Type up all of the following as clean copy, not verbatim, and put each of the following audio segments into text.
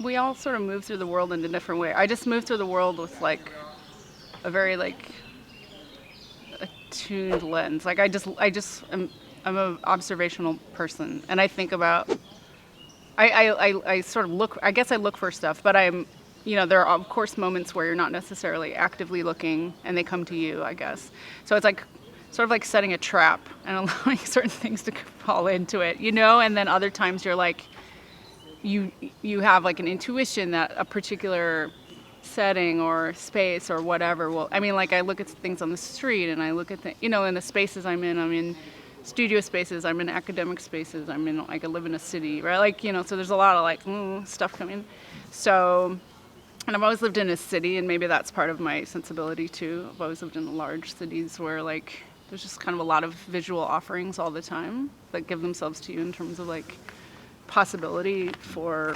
we all sort of move through the world in a different way. I just move through the world with like a very like attuned lens. Like I'm an observational person, and I think about. I sort of look. I guess I look for stuff, but there are of course moments where you're not necessarily actively looking, and they come to you. I guess. So it's like sort of like setting a trap and allowing certain things to fall into it, and then other times you're like, you have like an intuition that a particular setting or space or whatever like I look at things on the street, and I look at in the spaces I'm in studio spaces, I'm in academic spaces, I live in a city, right? Like, so there's a lot of like stuff coming. So, and I've always lived in a city, and maybe that's part of my sensibility too. I've always lived in large cities where like there's just kind of a lot of visual offerings all the time that give themselves to you in terms of like possibility for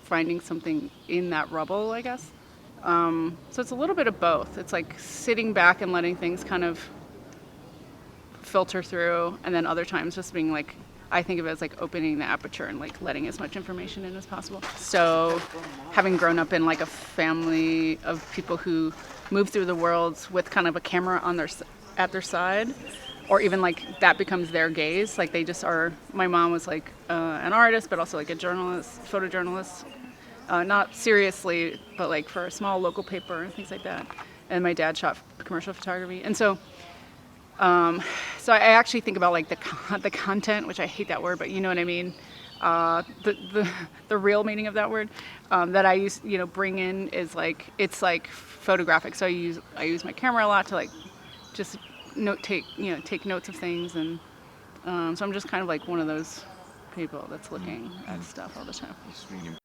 finding something in that rubble, I guess. So it's a little bit of both. It's like sitting back and letting things kind of filter through, and then other times just being like, I think of it as like opening the aperture and like letting as much information in as possible. So having grown up in like a family of people who move through the world with kind of a camera at their side, or even like that becomes their gaze. Like they just are. My mom was like an artist, but also like a journalist, photojournalist, not seriously, but like for a small local paper and things like that. And my dad shot commercial photography, and so I actually think about like the content, which I hate that word, but you know what I mean. The real meaning of that word that I use, bring in is like it's like photographic. So I use my camera a lot to like just take notes of things, and so I'm just kind of like one of those people that's looking at stuff all the time. It's really